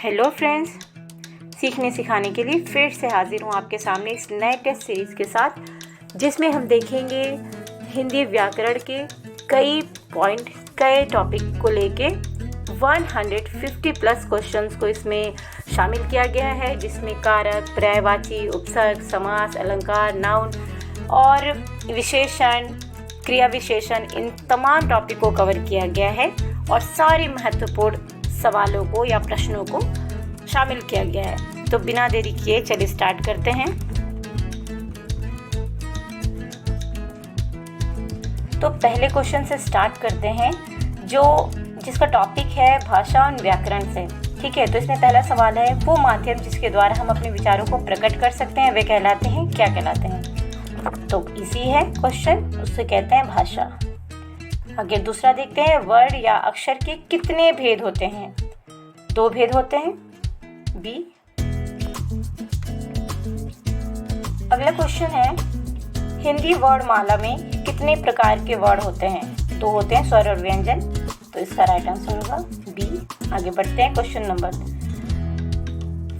Hello friends, सीखने सिखाने के लिए फिर से हाजिर हूँ आपके सामने इस नए टेस्ट सीरीज़ के साथ, जिसमें हम देखेंगे हिंदी व्याकरण के कई टॉपिक को लेके 150 प्लस क्वेश्चंस को इसमें शामिल किया गया है, जिसमें कारक, पर्यायवाची, उपसर्ग, समास, अलंकार, नाउन और विशेषण, क्रिया विशेषण, इन तमाम टॉपिक को कवर किया गया है और सारे महत्वपूर्ण सवालों को या प्रश्नों को शामिल किया गया है। तो बिना देरी किए चलिए स्टार्ट करते हैं। तो पहले क्वेश्चन से स्टार्ट करते हैं, जिसका टॉपिक है भाषा और व्याकरण से। ठीक है, तो इसमें पहला सवाल है, वो माध्यम जिसके द्वारा हम अपने विचारों को प्रकट कर सकते हैं वे कहलाते हैं, क्या कहलाते हैं? तो इसी है क्वेश्चन, उससे कहते हैं भाषा। आगे दूसरा देखते हैं, वर्ण या अक्षर के कितने भेद होते हैं? 2 भेद होते हैं, बी। अगला क्वेश्चन है, हिंदी वर्णमाला में कितने प्रकार के वर्ण होते हैं? 2 होते हैं, स्वर और व्यंजन। तो इसका राइट आंसर होगा बी। आगे बढ़ते हैं, क्वेश्चन नंबर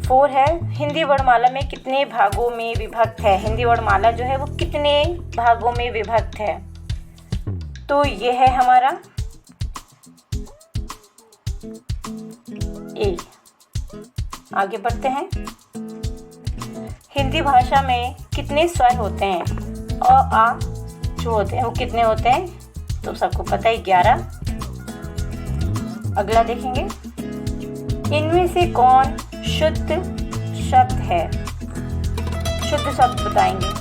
4 है, हिंदी वर्णमाला में कितने भागों में विभक्त है? हिंदी वर्णमाला जो है वो कितने भागों में विभक्त है? तो ये है हमारा ए। आगे बढ़ते हैं, हिंदी भाषा में कितने स्वर होते हैं? अ, आ जो होते हैं वो कितने होते हैं? तो सबको पता है 11। अगला देखेंगे, इनमें से कौन शुद्ध शब्द है? शुद्ध शब्द बताएंगे।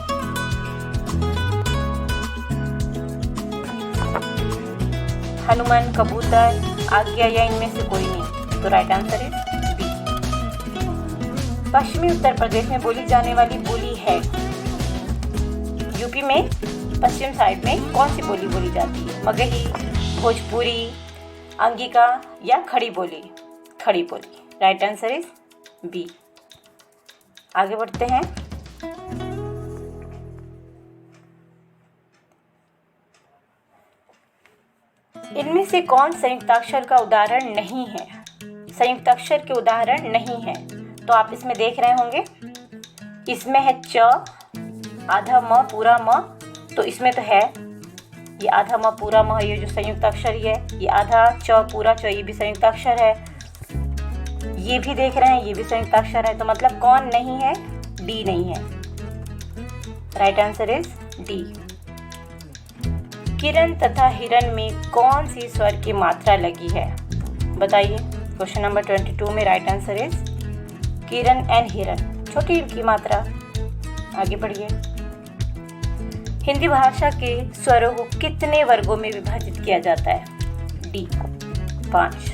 हनुमान, कबूतर, आज्ञा या इनमें से कोई नहीं। तो राइट आंसर है बी। पश्चिमी उत्तर प्रदेश में बोली जाने वाली बोली है, यूपी में पश्चिम साइड में कौन सी बोली बोली जाती है? मगही, भोजपुरी, अंगिका या खड़ी Boli? Khari Boli. Right answer is B. आगे बढ़ते हैं, इनमें से कौन संयुक्ताक्षर का उदाहरण नहीं है? संयुक्ताक्षर के उदाहरण नहीं है। तो आप इसमें देख रहे होंगे, इसमें है च, आधा म, पूरा म। तो इसमें तो है ये आधा म पूरा म, ये जो संयुक्ताक्षर ही है। ये आधा च पूरा च, ये भी संयुक्ताक्षर है। ये भी देख रहे हैं, ये भी संयुक्ताक्षर है। तो मतलब कौन नहीं है? डी नहीं है। Right answer is D. किरण तथा हिरण में कौन सी स्वर की मात्रा लगी है? बताइए। क्वेश्चन नंबर 22 में right answer is Kiran and हिरण, छोटी की मात्रा। आगे बढ़िए, हिंदी भाषा के स्वरों को कितने वर्गों में विभाजित किया जाता है? डी 5।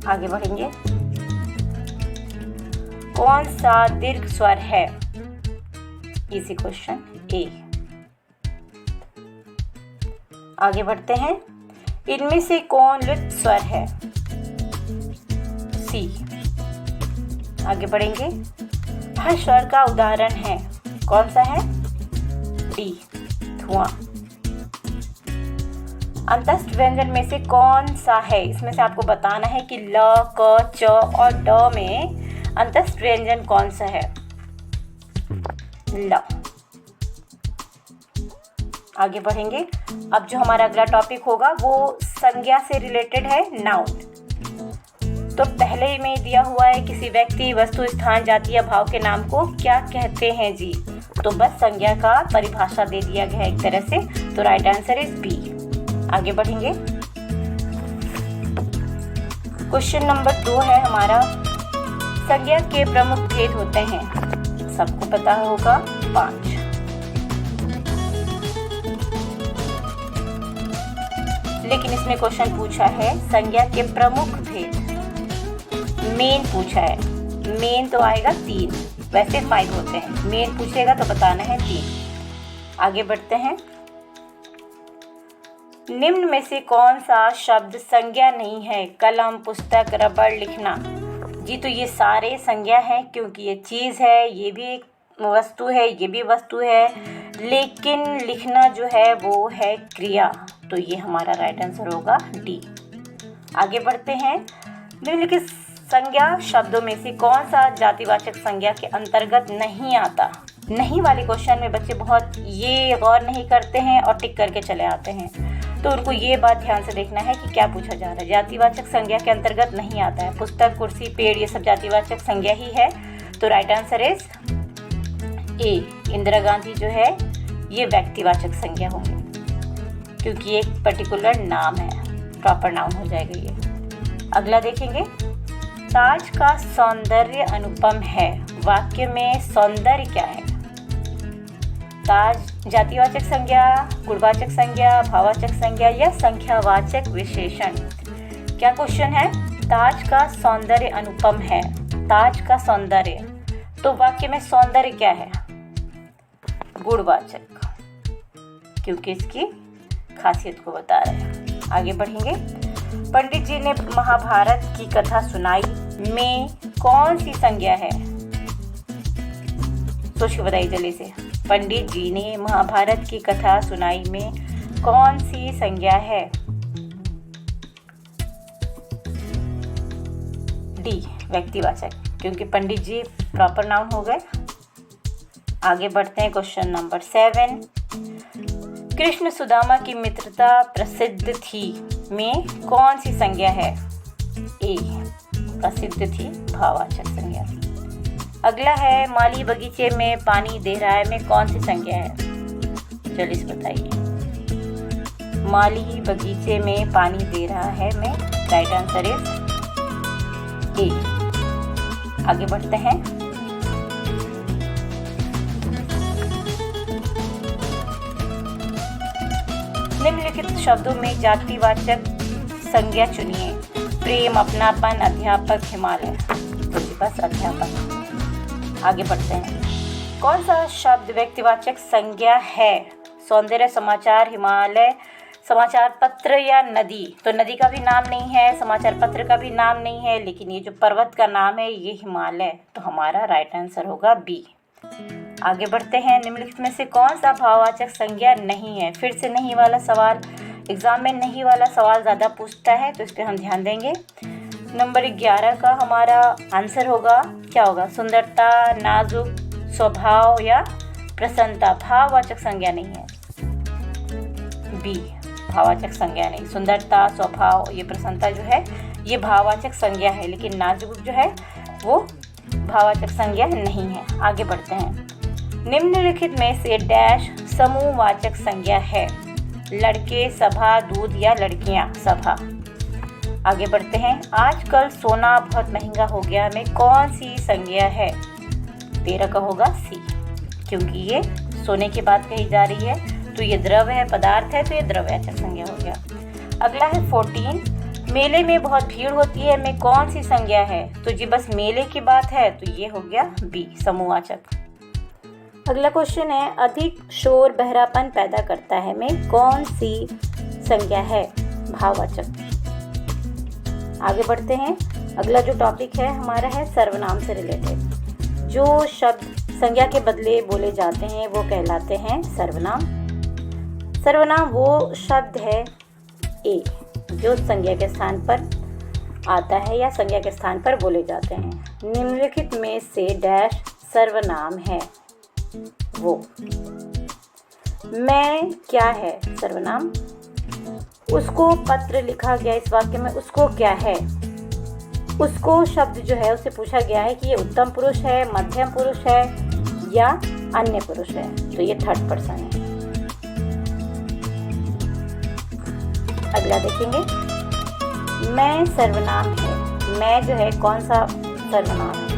आगे बढ़ेंगे, कौन सा दीर्घ स्वर है? इसी क्वेश्चन ए। आगे बढ़ते हैं, इनमें से कौन लुप्त स्वर है? सी। आगे बढ़ेंगे, हर स्वर का उदाहरण है, कौन सा है? डी धुआं। अंतस्थ व्यंजन में से कौन सा है? इसमें से आपको बताना है कि ल, क, च और ड में अंतस्थ व्यंजन कौन सा है? ल। आगे बढ़ेंगे, अब जो हमारा अगला टॉपिक होगा वो संज्ञा से रिलेटेड है, नाउन। तो पहले ही में दिया हुआ है, किसी व्यक्ति, वस्तु, स्थान, जाति या भाव के नाम को क्या कहते हैं जी? तो बस संज्ञा का परिभाषा दे दिया गया है एक तरह से। तो राइट आंसर इज बी। आगे बढ़ेंगे, क्वेश्चन नंबर 2 है हमारा, संज्ञा के प्रमुख भेद होते हैं, सबको पता होगा 5। लेकिन इसमें क्वेश्चन पूछा है संज्ञा के प्रमुख भेद, मेन पूछा है। मेन तो आएगा 3, वैसे 5 होते हैं, मेन पूछेगा तो बताना है 3। आगे बढ़ते हैं, निम्न में से कौन सा शब्द संज्ञा नहीं है? कलम, पुस्तक, रबड़, लिखना। जी तो ये सारे संज्ञा हैं, क्योंकि ये चीज़ है, ये भी एक वस्तु है, ये भी वस्तु है, लेकिन लिखना जो है वो है क्रिया। तो ये हमारा राइट आंसर होगा डी। आगे बढ़ते हैं। निम्नलिखित संज्ञा शब्दों में से कौन सा जातिवाचक संज्ञा के अंतर्गत नहीं आता? नहीं वाले क्वेश्चन में बच्चे बहुत ये गौर नहीं करते हैं और टिक करके चले आते हैं, तो उनको ये बात ध्यान से देखना है कि क्या पूछा जा रहा है। जातिवाचक संज्ञा के अंतर्गत नहीं आता है। पुस्तक, कुर्सी, पेड़ ये सब जातिवाचक संज्ञा ही है, तो right answer is a. Indira Gandhi जो है ये व्यक्तिवाचक संज्ञा होंगे क्योंकि एक पर्टिकुलर नाम है, प्रॉपर नाउन हो जाएगा ये। अगला देखेंगे। ताज का सौंदर्य अनुपम है, वाक्य में सौंदर्य क्या है? ताज जातिवाचक संज्ञा, गुणवाचक संज्ञा, भाववाचक संज्ञा या संख्यावाचक विशेषण? क्या क्वेश्चन है? ताज का सौंदर्य अनुपम है, ताज का सौंदर्य, तो वाक्य में सौंदर्य क्या है? गुणवाचक, क्योंकि इसकी खासियत को बता रहे हैं। आगे बढ़ेंगे। पंडित जी ने महाभारत की कथा सुनाई में कौन सी संज्ञा है? सोच के बताइए जल्दी से। पंडित जी ने महाभारत की कथा सुनाई में कौन सी संज्ञा है? डी, व्यक्तिवाचक, क्योंकि पंडित जी प्रॉपर नाउन हो गए। आगे बढ़ते हैं। Question number 7। कृष्ण सुदामा की मित्रता प्रसिद्ध थी में कौन सी संज्ञा है? ए, प्रसिद्ध थी, भाववाचक संज्ञा। अगला है। माली बगीचे में पानी दे रहा है में कौन सी संज्ञा है? जल्दी से बताइए। माली बगीचे में पानी दे रहा है में राइट आंसर इज ए। आगे बढ़ते हैं। निम्नलिखित शब्दों में जातिवाचक संज्ञा चुनिए। प्रेम, अपनापन, अध्यापक, हिमालय। तो बस अध्यापक। आगे बढ़ते हैं। कौन सा शब्द व्यक्तिवाचक संज्ञा है? सौंदर्य, समाचार, हिमालय, समाचार पत्र या नदी? तो नदी का भी नाम नहीं है, समाचार पत्र का भी नाम नहीं है, लेकिन ये जो पर्वत का नाम है ये हिमालय, तो हमारा राइट आंसर होगा बी। आगे बढ़ते हैं। निम्नलिखित में से कौन सा भाववाचक संज्ञा नहीं है? फिर से नहीं वाला सवाल, एग्जाम में नहीं वाला सवाल ज़्यादा पूछता है, तो इस पर हम ध्यान देंगे। नंबर 11 का हमारा आंसर होगा, क्या होगा? सुंदरता, नाजुक, स्वभाव या प्रसन्नता। भाववाचक संज्ञा नहीं है, बी, भाववाचक संज्ञा नहीं। सुंदरता, स्वभाव, ये प्रसन्नता जो है ये भाववाचक संज्ञा है, लेकिन नाजुक जो है वो भाववाचक संज्ञा नहीं है। आगे बढ़ते हैं। निम्नलिखित में से डैश समूहवाचक संज्ञा है? लड़के, सभा, दूध या लड़कियां, सभा। आगे बढ़ते हैं। आजकल सोना बहुत महंगा हो गया में कौन सी संज्ञा है? 13 का होगा सी, क्योंकि ये सोने की बात कही जा रही है, तो ये द्रव है, पदार्थ है, तो ये द्रव्यवाचक संज्ञा हो गया। अगला है 14। मेले में बहुत भीड़ होती है में कौन सी संज्ञा है? तो जी बस मेले की बात है, तो ये हो गया बी, समूहवाचक। अगला क्वेश्चन है। अधिक शोर बहरापन पैदा करता है में कौन सी संज्ञा है? भाववाचक। आगे बढ़ते हैं। अगला जो टॉपिक है हमारा है सर्वनाम से रिलेटेड। जो शब्द संज्ञा के बदले बोले जाते हैं वो कहलाते हैं सर्वनाम। सर्वनाम वो शब्द है ए जो संज्ञा के स्थान पर आता है या संज्ञा के स्थान पर बोले जाते हैं। निम्नलिखित में से डैश सर्वनाम है? वो। मैं क्या है? सर्वनाम। उसको पत्र लिखा गया, इस वाक्य में उसको क्या है? उसको शब्द जो है उससे पूछा गया है कि ये उत्तम पुरुष है, मध्यम पुरुष है या अन्य पुरुष है, तो ये थर्ड पर्सन है। अगला देखेंगे। मैं सर्वनाम है। मैं जो है कौन सा सर्वनाम है?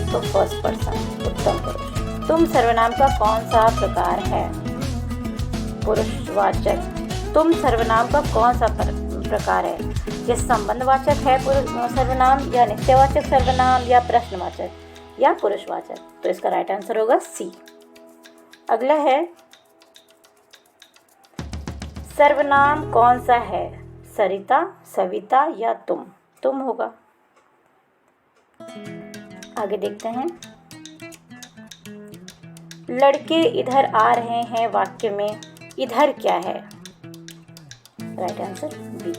तो फर्स्ट पर्सन, उत्तम पुरुष। तुम सर्वनाम का कौन सा प्रकार है? पुरुषवाचक। तुम सर्वनाम का कौन सा प्रकार है? ये संबंधवाचक है सर्वनाम या नित्यवाचक सर्वनाम या प्रश्नवाचक या पुरुषवाचक? तो इसका राइट आंसर होगा सी। अगला है सर्वनाम कौन सा है? सरिता, सविता या तुम? तुम होगा। आगे देखते हैं। लड़के इधर आ रहे हैं वाक्य में इधर क्या है? Right answer B.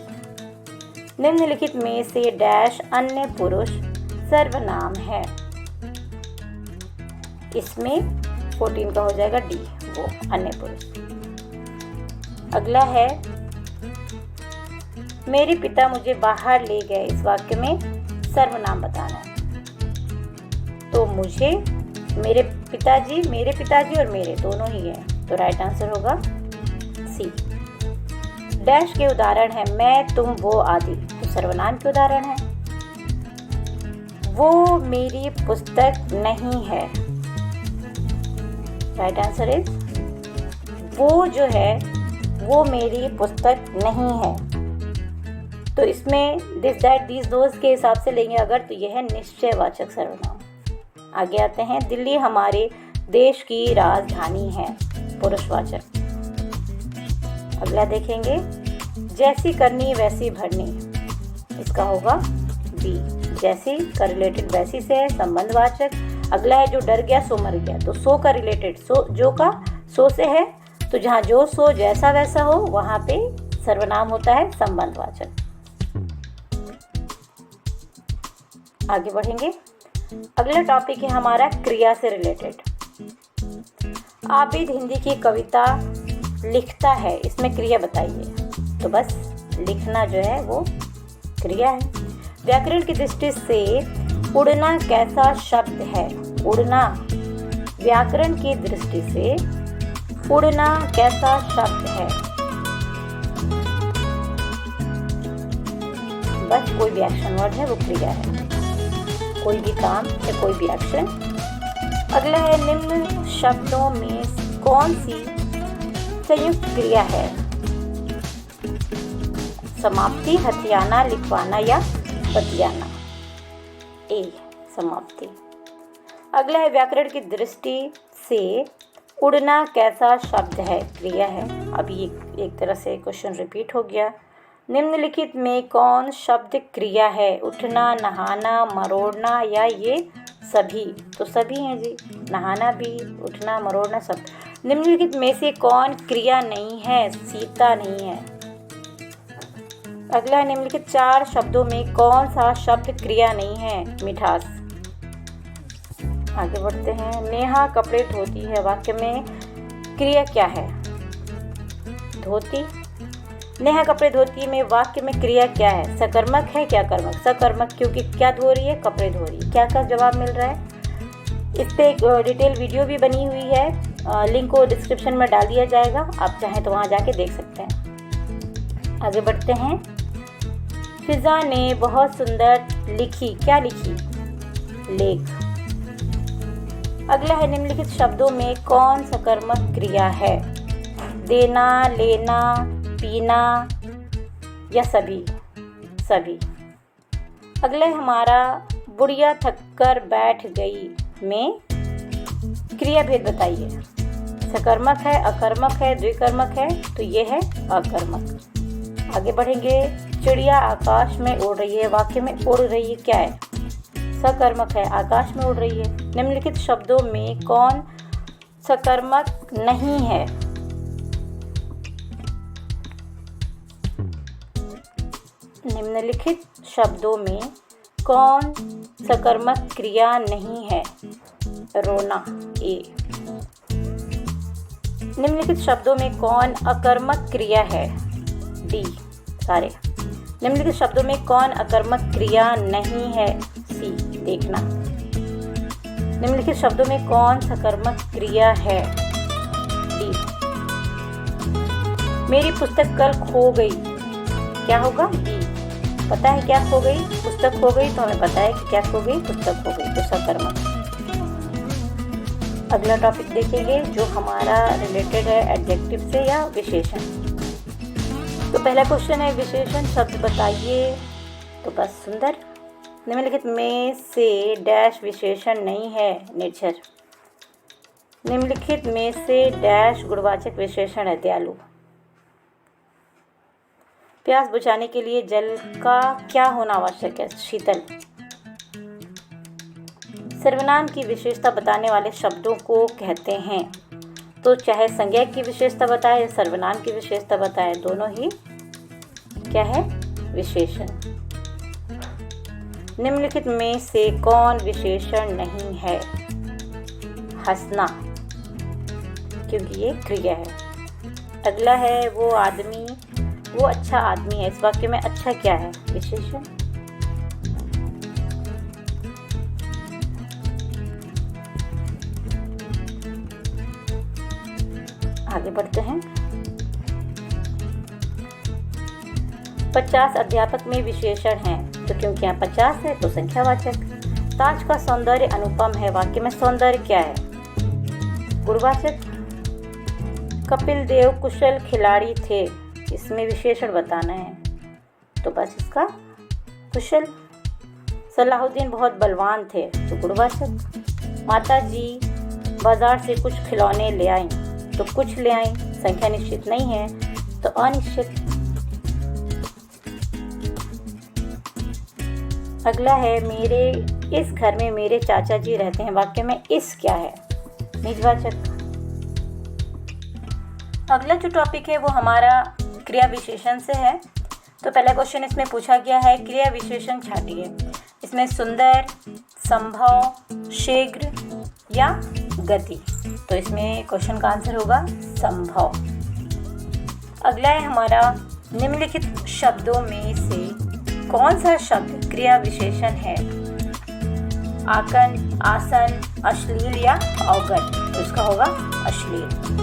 निम्नलिखित में से डैश अन्य पुरुष सर्वनाम है। इसमें 14 का हो जाएगा डी, वो अन्य पुरुष। अगला है, मेरे पिता मुझे बाहर ले गए। इस वाक्य में सर्वनाम बताना है। तो मुझे, मेरे पिताजी और मेरे दोनों ही हैं, तो राइट आंसर होगा सी। डैश के उदाहरण है मैं, तुम, वो आदि, तो सर्वनाम के उदाहरण है। वो मेरी पुस्तक नहीं है। राइट आंसर इज, वो जो है वो मेरी पुस्तक नहीं है। तो इसमें दिस, दैट, दीज, दोज के हिसाब से लेंगे अगर, तो यह है निश्चयवाचक सर्वनाम। आगे आते हैं, दिल्ली हमारे देश की राजधानी है, पुरुषवाचक। अगला देखेंगे, जैसी करनी वैसी भरनी, इसका होगा बी। जैसी का रिलेटेड वैसी से है, संबंधवाचक। अगला है, जो डर गया सो मर गया, तो सो का रिलेटेड जो का सो से है, तो जहाँ जो सो जैसा वैसा हो वहाँ पे सर्वनाम होता है संबंधवाचक। आगे बढ़ेंगे, अगला टॉपिक है हमारा क्रिया से रिलेटेड। आबिद हिंदी की कविता लिखता है, इसमें क्रिया बताइए। तो बस लिखना जो है वो क्रिया है। व्याकरण की दृष्टि से उड़ना कैसा शब्द है? उड़ना, व्याकरण की दृष्टि से उड़ना कैसा शब्द है? बस कोई भी एक्शन वर्ड है वो क्रिया है, कोई भी काम या कोई भी एक्शन। अगला है, निम्न शब्दों में कौन सी संयुक्त क्रिया है? समाप्ति, हथियाना, लिखवाना या बतियाना। ए समाप्ति। अगला है, व्याकरण की दृष्टि से उड़ना कैसा शब्द है? क्रिया है। अभी एक तरह से क्वेश्चन रिपीट हो गया। निम्नलिखित में कौन शब्द क्रिया है? उठना, नहाना, मरोड़ना या ये सभी? तो सभी हैं जी, नहाना भी, उठना, मरोड़ना सब। निम्नलिखित में से कौन क्रिया नहीं है? सीता नहीं है। अगला है, निम्नलिखित 4 शब्दों में कौन सा शब्द क्रिया नहीं है? मिठास। आगे बढ़ते हैं, नेहा कपड़े धोती है, वाक्य में क्रिया क्या है? धोती। नेहा कपड़े धोती में वाक्य में क्रिया क्या है? सकर्मक है क्या कर्मक? सकर्मक, क्योंकि क्या धो रही है? कपड़े धो रही है। क्या का जवाब मिल रहा है? इस पे एक डिटेल वीडियो भी बनी हुई है, लिंक को डिस्क्रिप्शन में डाल दिया जाएगा, आप चाहें तो वहाँ जाके देख सकते हैं। आगे बढ़ते हैं, फिजा ने बहुत सुंदर लिखी। क्या लिखी? लेख। अगला है, निम्नलिखित शब्दों में कौन सकर्मक क्रिया है? देना, लेना, पीना या सभी? सभी। अगला है हमारा, बुढ़िया थक कर बैठ गई में क्रिया भेद बताइए। सकर्मक है, अकर्मक है, द्विकर्मक है, तो ये है अकर्मक। आगे बढ़ेंगे, चिड़िया आकाश में उड़ रही है, वाक्य में उड़ रही है क्या है? सकर्मक है, आकाश में उड़ रही है। निम्नलिखित शब्दों में कौन सकर्मक नहीं है? निम्नलिखित शब्दों में कौन सकर्मक क्रिया नहीं है? रोना। ए। निम्नलिखित शब्दों में कौन अकर्मक क्रिया है? डी सारे। निम्नलिखित शब्दों में कौन अकर्मक क्रिया नहीं है? सी देखना। निम्नलिखित शब्दों में कौन सकर्मक क्रिया है? डी। मेरी पुस्तक कल खो गई, क्या होगा? बी। पता है क्या खो गई? पुस्तक खो गई, तो हमें पता है कि क्या खो गई? पुस्तक खो गई, तो सकर्मक। अगला टॉपिक देखेंगे जो हमारा रिलेटेड है एडजेक्टिव से या विशेषण। तो पहला क्वेश्चन है, विशेषण शब्द बताइए। तो बस सुंदर। निम्नलिखित में से डैश विशेषण नहीं है? निर्झर। निम्नलिखित में से डैश गुणवाचक विशेषण है? दयालु। प्यास बुझाने के लिए जल का क्या होना आवश्यक है? शीतल। सर्वनाम की विशेषता बताने वाले शब्दों को कहते हैं। तो चाहे संज्ञा की विशेषता बताए या सर्वनाम की विशेषता बताए, दोनों ही क्या है, विशेषण। निम्नलिखित में से कौन विशेषण नहीं है? हंसना, क्योंकि ये क्रिया है। अगला है वो आदमी, वो अच्छा आदमी है। इस वाक्य में अच्छा क्या है? विशेषण। आगे बढ़ते हैं। 50 अध्यापक में विशेषण हैं, तो क्योंकि यहाँ 50 है तो संख्यावाचक। ताज का सौंदर्य अनुपम है। वाक्य में सौंदर्य क्या है? गुणवाचक। कपिल देव कुशल खिलाड़ी थे। इसमें विशेषण बताना है, तो बस इसका कुशल। सलाहुद्दीन बहुत बलवान थे, तो गुणवाचक। माता जी बाजार से कुछ खिलौने ले आईं, तो कुछ ले आईं संख्या निश्चित नहीं है, तो अनिश्चित। अगला है मेरे इस घर में मेरे चाचा जी रहते हैं। वाक्य में इस क्या है? निजवाचक। अगला जो टॉपिक है वो हमारा क्रिया विशेषण से है। तो पहला क्वेश्चन इसमें पूछा गया है, क्रिया विशेषण छाटिए। इसमें सुंदर, संभव, शीघ्र या गति। तो इसमें क्वेश्चन का आंसर होगा संभव। अगला है हमारा, निम्नलिखित शब्दों में से कौन सा शब्द क्रिया विशेषण है? आकन, आसन, अश्लील या अवगत। तो इसका होगा अश्लील।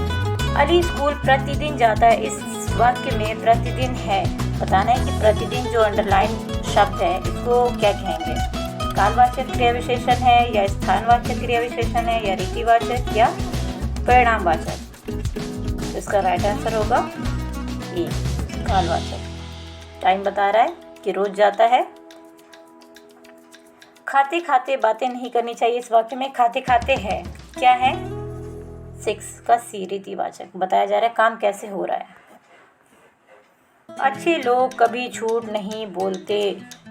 अली स्कूल प्रतिदिन जाता है। इस वाक्य में प्रतिदिन है, बताना है कि प्रतिदिन जो अंडरलाइन शब्द है इसको क्या कहेंगे? कालवाचक क्रिया विशेषण है या स्थानवाचक क्रिया विशेषण है या रीतिवाचक या परिणामवाचक। तो इसका राइट आंसर होगा ए, कालवाचक। टाइम बता रहा है कि रोज जाता है। खाते खाते बातें नहीं करनी चाहिए। इस वाक्य में खाते खाते है, क्या है? 6 का सी, रीतिवाचक। बताया जा रहा है काम कैसे हो रहा है। अच्छे लोग कभी झूठ नहीं बोलते।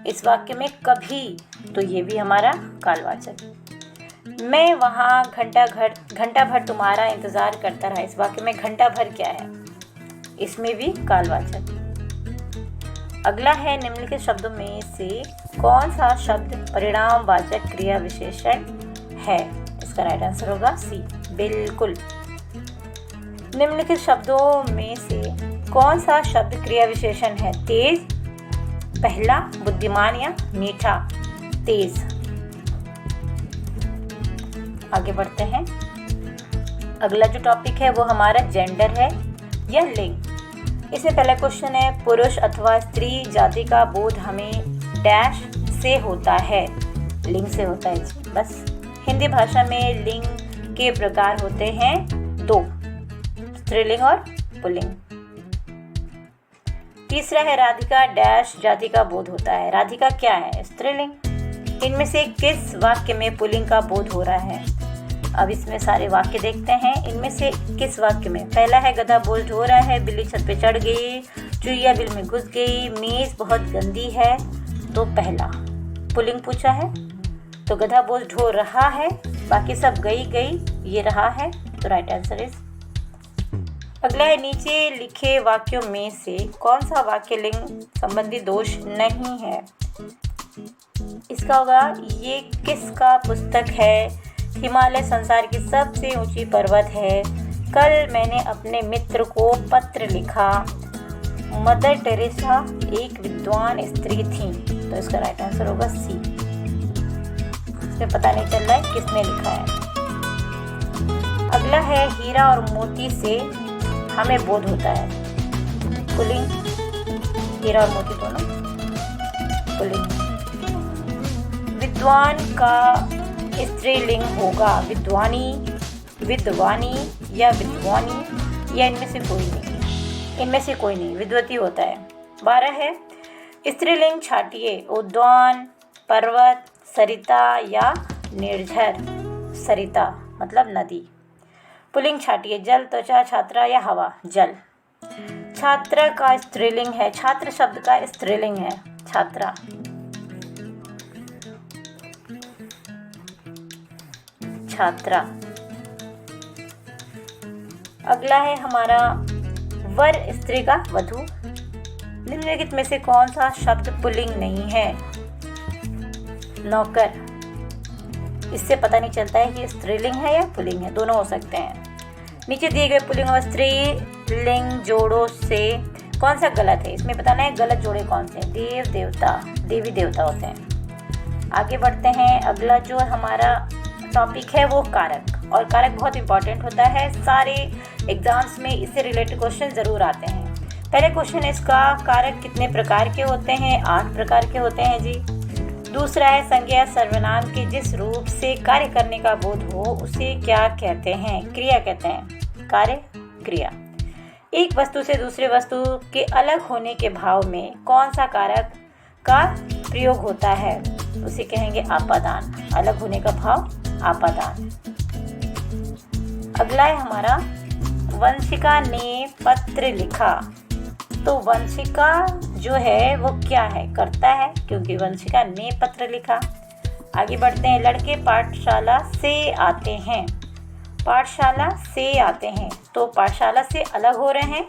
इस वाक्य में कभी, तो ये भी हमारा कालवाचक। मैं वहाँ घंटा भर तुम्हारा इंतजार करता रहा। इस वाक्य में घंटा भर क्या है? इसमें भी कालवाचक। अगला है, निम्नलिखित शब्दों में से कौन सा शब्द परिणामवाचक क्रिया विशेषण है? इसका राइट आंसर होगा सी, बिल्कुल। निम्नलिखित शब्दों में से कौन सा शब्द क्रिया विशेषण है? तेज, पहला, बुद्धिमान या मीठा। तेज। आगे बढ़ते हैं। अगला जो टॉपिक है वो हमारा जेंडर है या लिंग। इसमें पहला क्वेश्चन है, पुरुष अथवा स्त्री जाति का बोध हमें डैश से होता है। लिंग से होता है जी, बस। हिंदी भाषा में लिंग के प्रकार होते हैं 2, स्त्रीलिंग और पुल्लिंग। तीसरा है, राधिका डैश जाति का बोध होता है। राधिका क्या है? स्त्रीलिंग। इनमें से किस वाक्य में पुल्लिंग का बोध हो रहा है? अब इसमें सारे वाक्य देखते हैं। इनमें से किस वाक्य में? पहला है, गधा बोझ ढो रहा है, बिल्ली छत पे चढ़ गई, चुईया बिल में घुस गई, मेज बहुत गंदी है। तो पहला पुल्लिंग पूछा है, तो गधा बोझ ढो रहा है, बाकी सब गई गई, ये रहा है, तो राइट आंसर इज। अगला है, नीचे लिखे वाक्यों में से कौन सा वाक्य लिंग संबंधी दोष नहीं है? इसका होगा, ये किसका पुस्तक है? हिमालय संसार की सबसे ऊंची पर्वत है। कल मैंने अपने मित्र को पत्र लिखा। मदर टेरेसा एक विद्वान स्त्री थी। तो इसका राइट आंसर होगा सी। इसमें पता नहीं चल रहा है किसने लिखा है। अगला है, हीरा और मोती से हमें बोध होता है। पुल्लिंग, हीरा और मोती दोनों पुल्लिंग। विद्वान का स्त्रीलिंग होगा विद्वानी, विद्वानी या विद्वानी, या इनमें से कोई नहीं। इनमें से कोई नहीं, विद्वती होता है। 12 है, स्त्रीलिंग छाटिए। उद्यान, पर्वत, सरिता या निर्झर। सरिता मतलब नदी। पुल्लिंग छाटिए। जल, त्वचा, छात्रा या हवा। जल। छात्रा का स्त्रीलिंग है, छात्र शब्द का स्त्रीलिंग है छात्रा। छात्रा। अगला है हमारा वर स्त्री का वधु। निम्नलिखित में से कौन सा शब्द पुल्लिंग नहीं है? नौकर। इससे पता नहीं चलता है कि स्त्रीलिंग है या पुल्लिंग है, दोनों हो सकते हैं। नीचे दिए गए पुल्लिंग और स्त्रीलिंग जोड़ों से कौन सा गलत है? इसमें बताना है गलत जोड़े कौन से हैं। देव देवता, देवी देवता होते हैं। आगे बढ़ते हैं। अगला जो हमारा टॉपिक है वो कारक, और कारक बहुत इंपॉर्टेंट होता है। सारे एग्जाम्स में इससे रिलेटेड क्वेश्चन ज़रूर आते हैं। पहले क्वेश्चन इसका, कारक कितने प्रकार के होते हैं? 8 प्रकार के होते हैं जी। दूसरा है, संज्ञा सर्वनाम के जिस रूप से कार्य करने का बोध हो उसे क्या कहते हैं? क्रिया कहते हैं। कार्य, क्रिया। एक वस्तु से दूसरे वस्तु के अलग होने के भाव में कौन सा कारक का प्रयोग होता है? उसे कहेंगे आपादान। अलग होने का भाव आपादान। अगला है हमारा, वंशिका ने पत्र लिखा। तो वंशिका जो है वो क्या है? कर्ता है, क्योंकि वंशिका ने पत्र लिखा। आगे बढ़ते हैं। लड़के पाठशाला से आते हैं। पाठशाला से आते हैं, तो पाठशाला से अलग हो रहे हैं,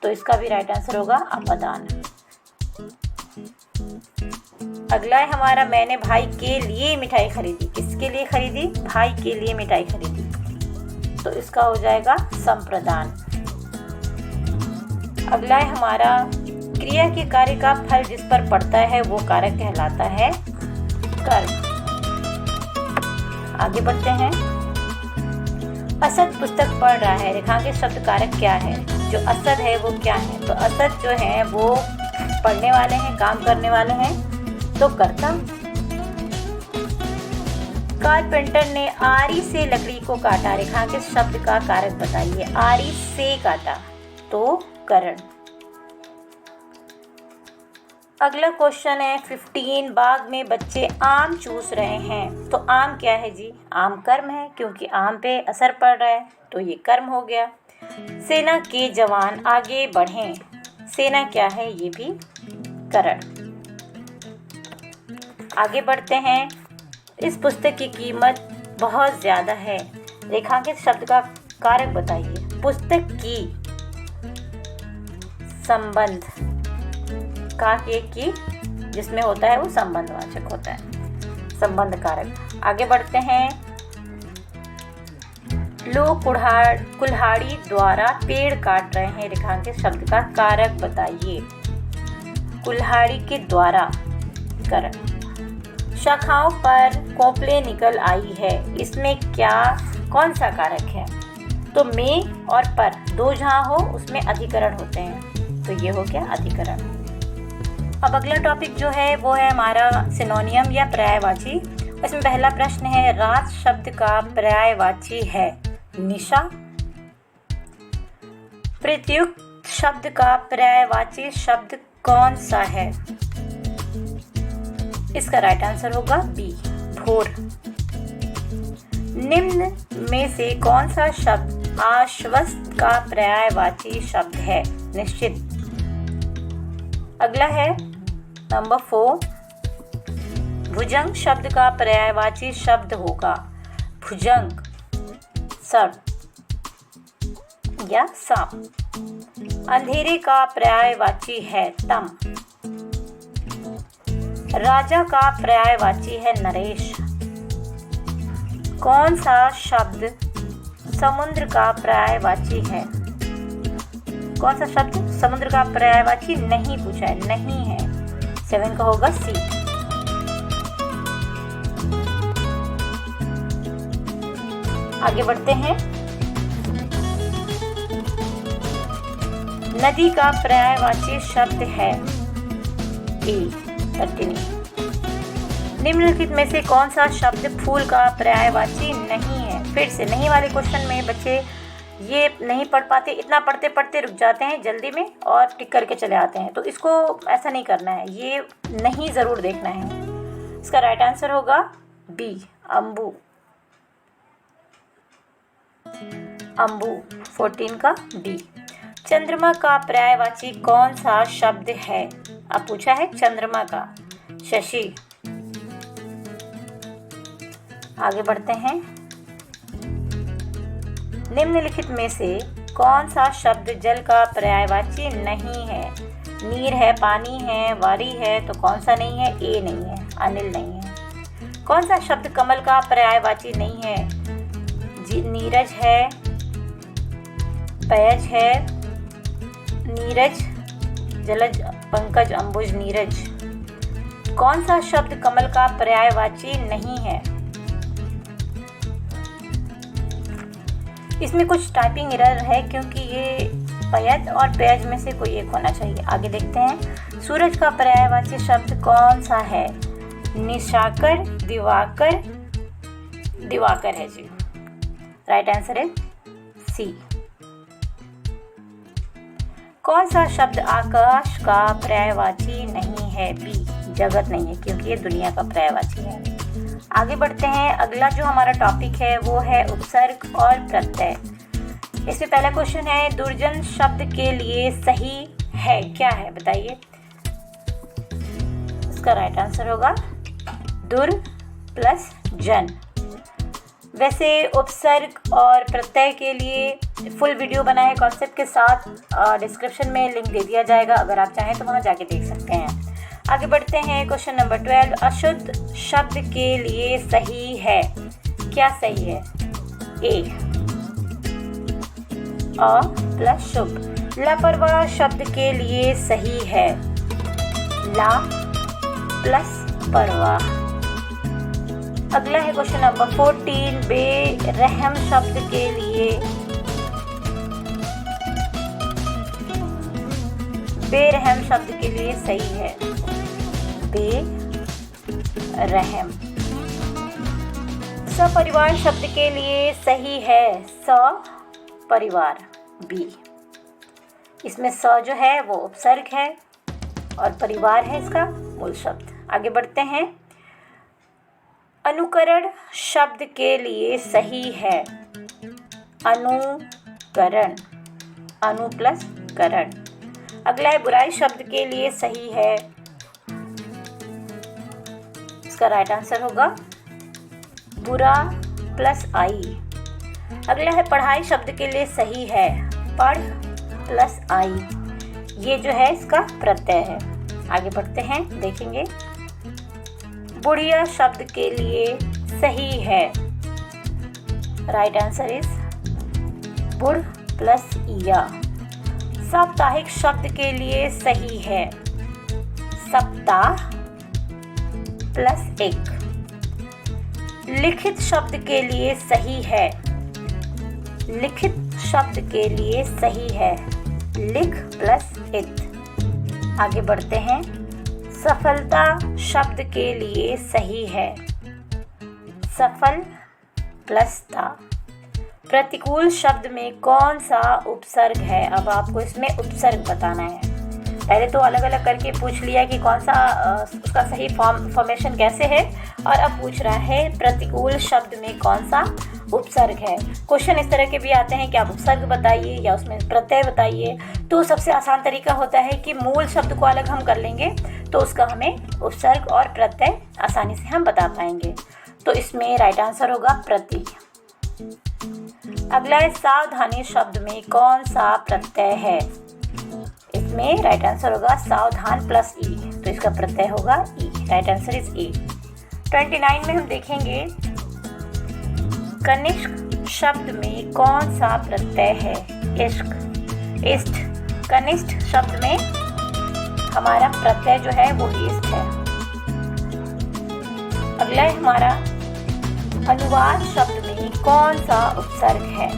तो इसका भी राइट आंसर होगा आपादान। अगला है हमारा, मैंने भाई के लिए मिठाई खरीदी। किसके लिए खरीदी? भाई के लिए मिठाई खरीदी, तो इसका हो जाएगा संप्रदान। अगला है हमारा, क्रिया के कार्य का फल जिस पर पड़ता है वो कारक कहलाता है कर्म। आगे बढ़ते हैं। असद पुस्तक पढ़ रहा है। रेखांकित शब्द कारक क्या है? जो असद है वो क्या है? तो असद जो है वो पढ़ने वाले हैं, काम करने वाले हैं, तो कर्ता। कारपेंटर ने आरी से लकड़ी को काटा। रेखांकित शब्द का कारक बताइए। आरी से काटा, तो करण। अगला क्वेश्चन है 15, बाग में बच्चे आम चूस रहे हैं। तो आम क्या है जी? आम कर्म है, क्योंकि आम पे असर पड़ रहा है, तो ये कर्म हो गया। सेना के जवान आगे बढ़ें। सेना क्या है? ये भी करण। आगे बढ़ते हैं। इस पुस्तक की कीमत बहुत ज़्यादा है। रेखांकित शब्द का कारक बताइए। पुस्तक की, संबंध का के की जिसमें होता है वो संबंधवाचक होता है, संबंध कारक। आगे बढ़ते हैं। लोग कुल्हाड़ी द्वारा पेड़ काट रहे हैं। रेखांकित शब्द का कारक बताइए। कुल्हाड़ी के द्वारा, करण। शाखाओं पर कोपलें निकल आई है। इसमें क्या, कौन सा कारक है? तो में और पर, दो जहाँ हो उसमें अधिकरण होते हैं, तो ये हो गया अधिकरण। अब अगला टॉपिक जो है वो है हमारा सिनोनियम या पर्यायवाची। इसमें पहला प्रश्न है, रात शब्द का पर्यायवाची है निशा। प्रत्युक्त शब्द का पर्यायवाची शब्द कौन सा है? इसका राइट आंसर होगा बी, भोर। निम्न में से कौन सा शब्द आश्वस्त का पर्यायवाची शब्द है? निश्चित। अगला है नंबर 4, भुजंग शब्द का पर्यायवाची शब्द होगा भुजंग, सर्प या सांप। अंधेरे का पर्यायवाची है तम। राजा का पर्यायवाची है नरेश। कौन सा शब्द समुद्र का पर्यायवाची है? कौन सा शब्द समुद्र का पर्यायवाची नहीं पूछा है, नहीं है। 7 का होगा सी। आगे बढ़ते हैं। नदी का पर्यायवाची शब्द है ए, तटिनी। निम्नलिखित में से कौन सा शब्द फूल का पर्यायवाची नहीं है? फिर से नहीं वाले क्वेश्चन में बच्चे ये नहीं पढ़ पाते, इतना पढ़ते पढ़ते रुक जाते हैं जल्दी में और टिक करके चले आते हैं, तो इसको ऐसा नहीं करना है, ये नहीं ज़रूर देखना है। इसका राइट आंसर होगा बी, अम्बू। अम्बू 14 का बी। चंद्रमा का पर्यायवाची कौन सा शब्द है? अब पूछा है चंद्रमा का, शशि। आगे बढ़ते हैं। निम्नलिखित में से कौन सा शब्द जल का पर्यायवाची नहीं है? नीर है, पानी है, वारी है, तो कौन सा नहीं है? ए नहीं है, अनिल नहीं है। कौन सा शब्द कमल का पर्यायवाची नहीं है? नीरज है, पयज है, नीरज, जलज, पंकज, अंबुज, नीरज। कौन सा शब्द कमल का पर्यायवाची नहीं है? इसमें कुछ टाइपिंग एरर है क्योंकि ये पयज और पेज में से कोई एक होना चाहिए। आगे देखते हैं, सूरज का पर्यायवाची शब्द कौन सा है? निशाकर, दिवाकर, दिवाकर है जी। राइट आंसर है सी। कौन सा शब्द आकाश का पर्यायवाची नहीं है? बी, जगत नहीं है क्योंकि ये दुनिया का पर्यायवाची है। आगे बढ़ते हैं, अगला जो हमारा टॉपिक है वो है उपसर्ग और प्रत्यय। इसमें पहला क्वेश्चन है, दुर्जन शब्द के लिए सही है क्या है? बताइए। इसका राइट आंसर होगा दुर प्लस जन। वैसे उपसर्ग और प्रत्यय के लिए फुल वीडियो बना है कॉन्सेप्ट के साथ, डिस्क्रिप्शन में लिंक दे दिया जाएगा, अगर आप चाहें तो वहाँ जाके देख सकते हैं। आगे बढ़ते हैं, क्वेश्चन नंबर 12, अशुद्ध शब्द के लिए सही है क्या? सही है ए, अ प्लस शुभ। लापरवाह शब्द के लिए सही है ला प्लस परवाह। अगला है क्वेश्चन नंबर 14, बेरहम शब्द के लिए, बेरहम शब्द के लिए सही है बेरहम। सपरिवार शब्द के लिए सही है सपरिवार बी। इसमें स जो है वो उपसर्ग है और परिवार है इसका मूल शब्द। आगे बढ़ते हैं, अनुकरण शब्द के लिए सही है अनुकरण, अनु प्लस करण। अगला है, बुराई शब्द के लिए सही है, इसका राइट आंसर होगा बुरा प्लस आई। अगला है, पढ़ाई शब्द के लिए सही है पढ़ प्लस आई, ये जो है इसका प्रत्यय है। आगे बढ़ते हैं, देखेंगे, बुढ़िया शब्द के लिए सही है, राइट आंसर इज बुढ़ प्लस इया। साप्ताहिक शब्द के लिए सही है सप्ताह प्लस एक। लिखित शब्द के लिए सही है, लिखित शब्द के लिए सही है लिख प्लस इत। आगे बढ़ते हैं, सफलता शब्द के लिए सही है सफल प्लस ता। प्रतिकूल शब्द में कौन सा उपसर्ग है? अब आपको इसमें उपसर्ग बताना है। पहले तो अलग अलग करके पूछ लिया कि कौन सा उसका सही फॉर्मेशन कैसे है, और अब पूछ रहा है प्रतिकूल शब्द में कौन सा उपसर्ग है। क्वेश्चन इस तरह के भी आते हैं कि आप उपसर्ग बताइए या उसमें प्रत्यय बताइए। तो सबसे आसान तरीका होता है कि मूल शब्द को अलग हम कर लेंगे तो उसका हमें उपसर्ग और प्रत्यय आसानी से हम बता पाएंगे। तो इसमें राइट आंसर होगा प्रति। अगला है, सावधानी शब्द में कौन सा प्रत्यय है? इसमें राइट आंसर होगा सावधान प्लस ई, तो इसका प्रत्यय होगा ई, राइट आंसर इज ए। 29 में हम देखेंगे, कनिष्क शब्द में कौन सा प्रत्यय है? इष्क इष्ट। कनिष्ठ शब्द में हमारा प्रत्यय जो है वो इष्ट है। अगला है हमारा, अनुवाद शब्द में कौन सा उपसर्ग है?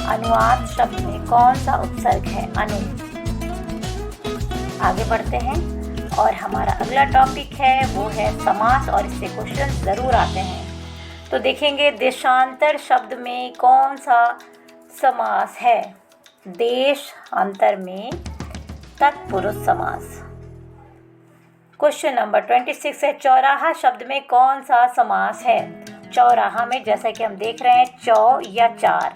अनुवाद शब्द में कौन सा उपसर्ग है? अनु। आगे बढ़ते हैं और हमारा अगला टॉपिक है वो है समास, और इससे क्वेश्चन ज़रूर आते हैं। तो देखेंगे, देशांतर शब्द में कौन सा समास है? देशांतर में तत्पुरुष समास। क्वेश्चन नंबर 26 है, चौराहा शब्द में कौन सा समास है? चौराहा में जैसा कि हम देख रहे हैं चौ या चार,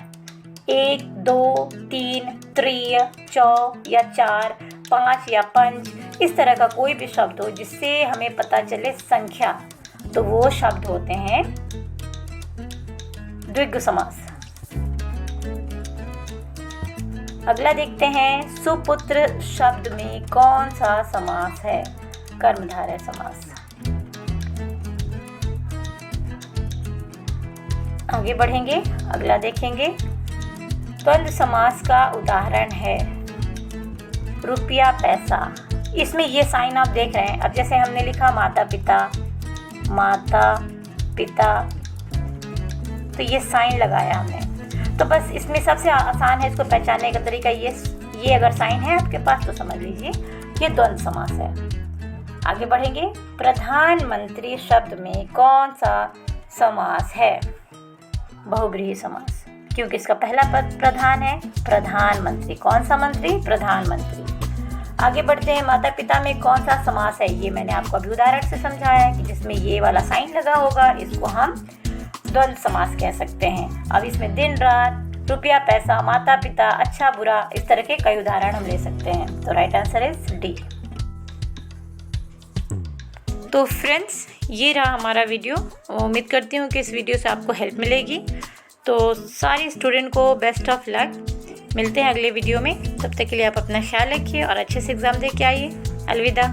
1 2 3 त्रीय, चौ या चार, 5 या पंच, इस तरह का कोई भी शब्द हो जिससे हमें पता चले संख्या, तो वो शब्द होते हैं द्विगु समास। अगला देखते हैं, सुपुत्र शब्द में कौन सा समास है? कर्मधारय समास। आगे बढ़ेंगे, अगला देखेंगे। द्वंद्व समास का उदाहरण है रुपया पैसा। इसमें ये साइन आप देख रहे हैं। अब जैसे हमने लिखा माता पिता, माता पिता, तो ये साइन लगाया हमने। तो बस इसमें सबसे आसान है इसको पहचानने का तरीका ये अगर साइन है आपके पास तो समझ लीजिए ये द्वंद्व समास है। आगे बढ़ेंगे, प्रधानमंत्री शब्द में कौन सा समास है? बहुब्रीहि समास, क्योंकि इसका पहला पद प्रधान है। प्रधानमंत्री, कौन सा मंत्री? प्रधानमंत्री। आगे बढ़ते हैं, माता पिता में कौन सा समास है? ये मैंने आपको अभी उदाहरण से समझाया है कि जिसमें ये वाला साइन लगा होगा इसको हम द्वंद्व समास कह सकते हैं। अब इसमें दिन रात, रुपया पैसा, माता पिता, अच्छा बुरा, इस तरह के कई उदाहरण हम ले सकते हैं। तो राइट आंसर इज डी। तो फ्रेंड्स, ये रहा हमारा वीडियो। उम्मीद करती हूँ कि इस वीडियो से आपको हेल्प मिलेगी। तो सारे स्टूडेंट को बेस्ट ऑफ लक। मिलते हैं अगले वीडियो में। तब तक के लिए आप अपना ख्याल रखिए और अच्छे से एग्ज़ाम दे के आइए। अलविदा।